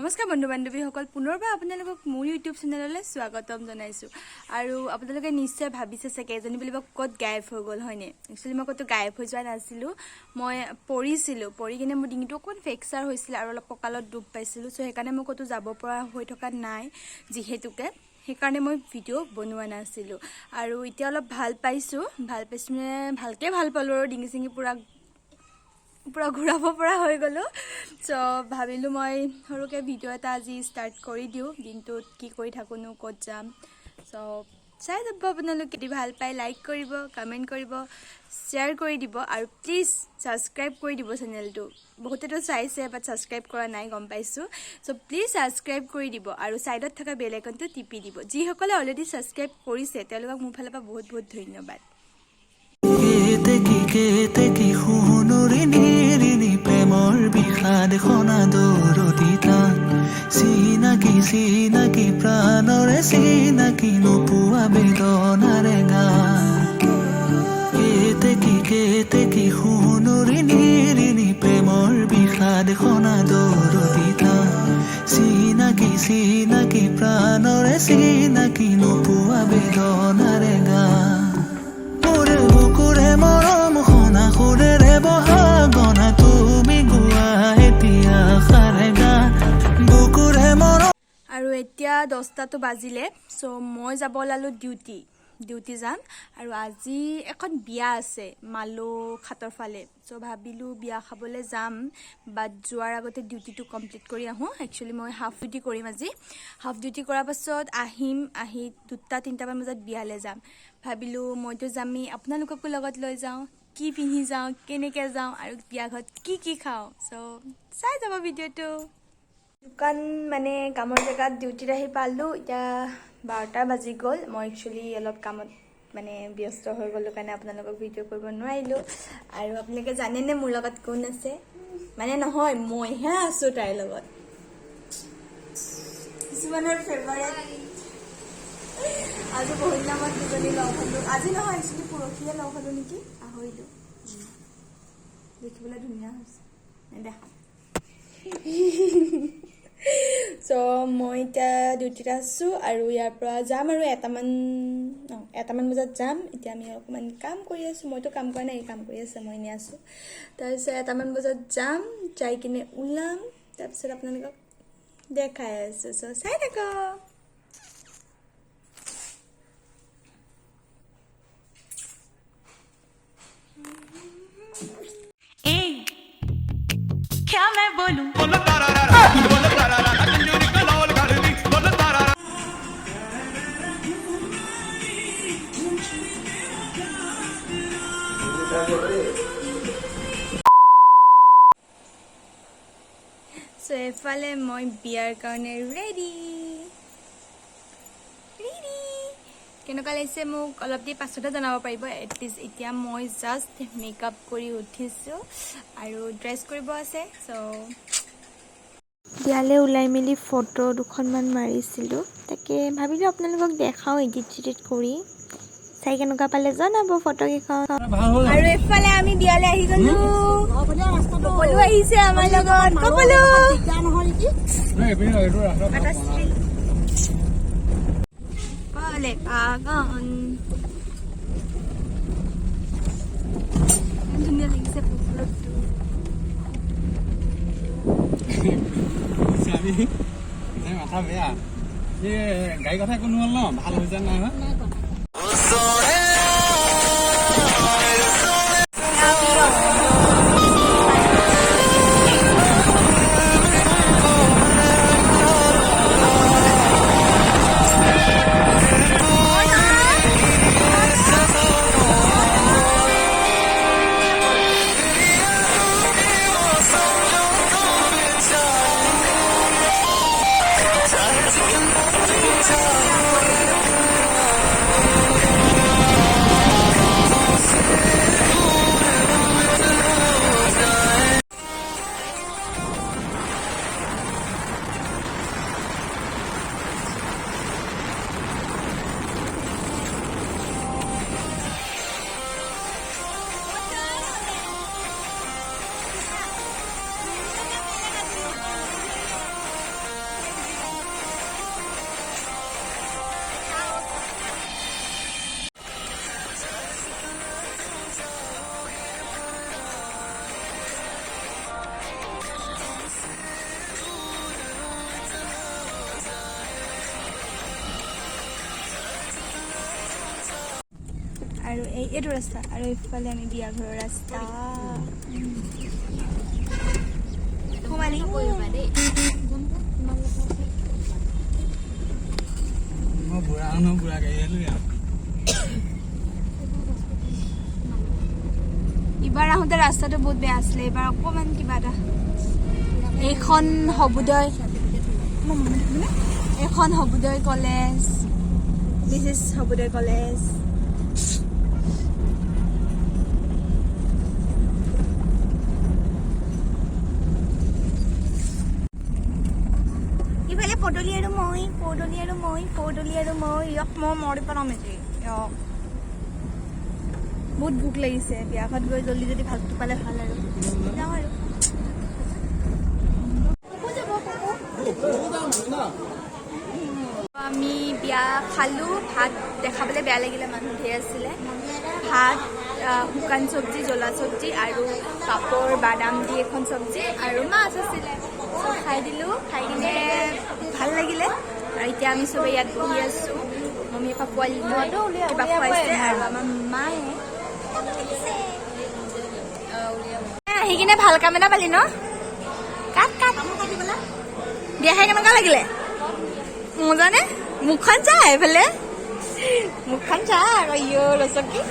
নমস্কাৰ বন্ধু বান্ধৱীসকল পুনৰবাৰ আপোনালোকক মোৰ ইউটিউব চেনেললৈ স্বাগতম জনাইছোঁ আৰু আপোনালোকে নিশ্চয় ভাবিছে চাগে এজনী বুলিব ক'ত গায়ব হৈ গ'ল হয়নে একচুৱেলি মই ক'তো গায়ব হৈ যোৱা নাছিলোঁ মই পৰি কিনে মোৰ ডিঙিটো অকণ ফ্ৰেকচাৰ হৈছিল আৰু অলপ কঁকালত দুখ পাইছিলোঁ চ' সেইকাৰণে মই ক'তো যাব পৰা হৈ থকা নাই যিহেতুকে সেইকাৰণে মই ভিডিঅ' বনোৱা নাছিলোঁ আৰু এতিয়া অলপ ভাল পাইছোঁ মানে ভালকৈ ভাল পালোঁ আৰু ডিঙি চিঙি পুৰা ঘূৰাব পৰা হৈ গ'লো চ' ভাবিলোঁ মই সৰুকৈ ভিডিঅ' এটা আজি ষ্টাৰ্ট কৰি দিওঁ দিনটোত কি কৰি থাকোঁনো ক'ত যাম চ' চাই যাব আপোনালোকে যদি ভাল পায় লাইক কৰিব কমেণ্ট কৰিব শ্বেয়াৰ কৰি দিব আৰু প্লিজ ছাবস্ক্ৰাইব কৰি দিব চেনেলটো বহুতেতো চাইছে বাট ছাবস্ক্ৰাইব কৰা নাই গম পাইছোঁ চ' প্লিজ ছাবস্ক্ৰাইব কৰি দিব আৰু ছাইডত থকা বেল আইকনটো টিপি দিব যিসকলে অলৰেডি ছাবস্ক্ৰাইব কৰিছে তেওঁলোকক মোৰ ফালৰ পৰা বহুত বহুত ধন্যবাদ প্ৰেমৰ বিষাদ খনা দৰদিতা চিনাকি প্ৰাণৰে চিনাকি নোপোৱা বেদনাৰে কেতে কি সোণৰি নিৰিণি প্ৰেমৰ বিষাদ খনা দৰদিতা চিনাকি প্ৰাণৰে চিনাকি নোপোৱা বেদনাৰে মোৰে বুকুৰে মৰম খনা সুৰেৰে বহাগনা তুমি গোৱা এতিয়া খাৰেগা বুকুৰে মৰম আৰু এতিয়া 10টাটো বাজিলে চ' মই যাব ওলালোঁ ডিউটি যাম আৰু আজি এখন বিয়া আছে মালো খাতৰ ফালে চ' ভাবিলোঁ বিয়া খাবলৈ যাম বাট যোৱাৰ আগতে ডিউটিটো কমপ্লিট কৰি আহোঁ একচুৱেলি মই হাফ ডিউটি কৰিম আজি হাফ ডিউটি কৰাৰ পাছত আহি 2-3টামান বজাত বিয়ালৈ যাম ভাবিলোঁ মইতো যামেই আপোনালোককো লগত লৈ যাওঁ কি পিন্ধি যাওঁ কেনেকৈ যাওঁ আৰু বিয়া ঘৰত কি খাওঁ চ' চাই যাব ভিডিঅ'টো দোকান মানে কামৰ জেগাত ডিউটিত আহি পালোঁ এতিয়া 12টা বাজি গ'ল মই একচুৱেলি অলপ কামত মানে ব্যস্ত হৈ গ'লোঁ কাৰণে আপোনালোকক ভিডিঅ' কৰিব নোৱাৰিলোঁ আৰু আপোনালোকে জানেনে মোৰ লগত কোন আছে মানে নহয় মইহে আছোঁ তাইৰ লগত কিছুমানৰ ফেভাৰেট আজি বহুত নামত দুজনী লগ হ'লোঁ আজি নহয় একচুৱেলি পৰহিয়ে লগ হ'লোঁ নেকি পাহৰিলোঁ দেখিবলৈ ধুনীয়া হৈছে দেখা চ' মই এতিয়া ডিউটিত আছোঁ আৰু ইয়াৰ পৰা যাম আৰু এটামান বজাত যাম এতিয়া আমি অকণমান কাম কৰি আছোঁ মইতো কাম কৰা নাই কাম কৰি আছে মই এনেই আছোঁ তাৰপিছত এটামান বজাত যাম যাই কিনে ওলাম তাৰপিছত আপোনালোকক দেখাই আছোঁ চ' চাই থাকক क्या मैं बोलूं চ' এফালে মই বিয়াৰ কাৰণে ৰেডি কেনেকুৱা লাগিছে মোক অলপ দেৰি পাছতে জনাব পাৰিব এটলিষ্ট এতিয়া মই জাষ্ট মেকআপ কৰি উঠিছোঁ আৰু ড্ৰেছ কৰিব আছে চ' বিয়ালৈ ওলাই মেলি ফটো দুখনমান মাৰিছিলোঁ তাকে ভাবিলোঁ আপোনালোকক দেখাওঁ এডিট কৰি চাই কেনেকুৱা পালে জনাব ফটোকেইখন আৰু এফালে আমি বিয়ালৈ আহি গ'লোঁ সকলো আহিছে আমাৰ লগত সকলো পালে পাগন ধুনীয়া লাগিছে ফুলটো মাথা বেয়া গাড়ী কথা কোনো হ'ল ন ভাল হৈছে নাই এইটো ৰাস্তা আৰু এইফালে আমি বিয়া ঘৰৰ ৰাস্তা সোমালি মই বুঢ়া মানুহ বুঢ়া গাড়ী আলো ইয়াত ইবাৰ আহোঁতে ৰাস্তাটো বহুত বেয়া আছিলে এইবাৰ অকণমান কিবা এটা এইখন হবুদয় কলেজ দিছ ইজ হবুদয় কলেজ ইফালে পদূলি আৰু মই ইয়াক মই মৰি পেলাম এতিয়া ইয়াক বহুত ভোক লাগিছে বিয়াখন গৈ জল্দি যদি ভাতটো পালে ভাল আৰু যাওঁ আৰু আমি বিয়া খালোঁ ভাত দেখাবলৈ বেয়া লাগিলে মানুহ ধেৰ আছিলে ভাত শুকান চব্জি জ্বলা চব্জি আৰু পাপৰ বাদাম দি এখন চব্জি আৰু মাছ আছিলে চব খাই দিলোঁ খাই কিনে ভাল লাগিলে আৰু এতিয়া আমি চবে ইয়াত বহি আছোঁ মম্মী পাপা পোৱালিটো কিবা খুৱাইছে আৰু আমাৰ মায়ে আহি কিনে ভাল কাম এটা পালি ন কাট বিয়া খাই কেনেকুৱা লাগিলে মজানে মুখখন চা এইফালে মুখখন চা আকৌ ৰচকী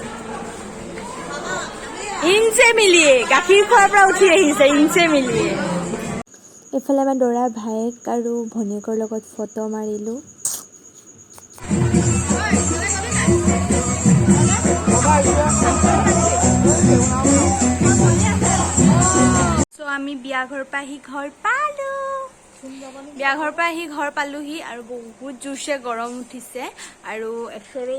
ইঞ্চে মিলিয়ে গাখীৰ খোৱাৰ পৰা উঠি আহিছে ইঞ্চে মিলিয়ে এইফালে আমাৰ দৰা ভায়েক আৰু ভনীয়েকৰ লগত ফটো মাৰিলোঁ আমি বিয়া ঘৰৰ পৰা আহি ঘৰ পালোহি আৰু বহুত জোৰছে গৰম উঠিছে আৰু একচুৱেলি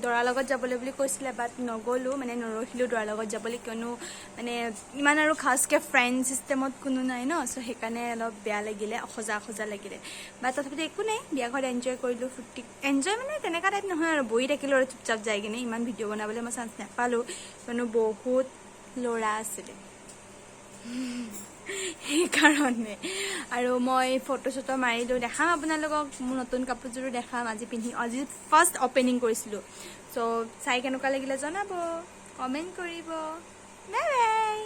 দৰাৰ লগত যাবলৈ বুলি কৈছিলে বাট নগ'লোঁ মানে নৰখিলোঁ দৰাৰ লগত যাবলৈ কিয়নো মানে ইমান আৰু খাছকৈ ফ্ৰেণ্ড ছিষ্টেমত কোনো নাই ন চ' সেইকাৰণে অলপ বেয়া লাগিলে অসজা লাগিলে বাট তথাপিতো একো নাই বিয়া ঘৰত এনজয় কৰিলোঁ ফূৰ্তি এনজয় মানে তেনেকুৱা টাইপ নহয় আৰু বহি থাকিলোঁ আৰু চুপচাপ যাই কিনে ইমান ভিডিঅ' বনাবলৈ মই চান্স নাপালোঁ কিয়নো বহুত ল'ৰা আছিলে সেইকাৰণে আৰু মই ফটো চটো মাৰিলোঁ দেখাম আপোনালোকক মোৰ নতুন কাপোৰযোৰো দেখাম আজি ফাৰ্ষ্ট অপেনিং কৰিছিলোঁ চ' চাই কেনেকুৱা লাগিলে জনাব কমেণ্ট কৰিব বাই বাই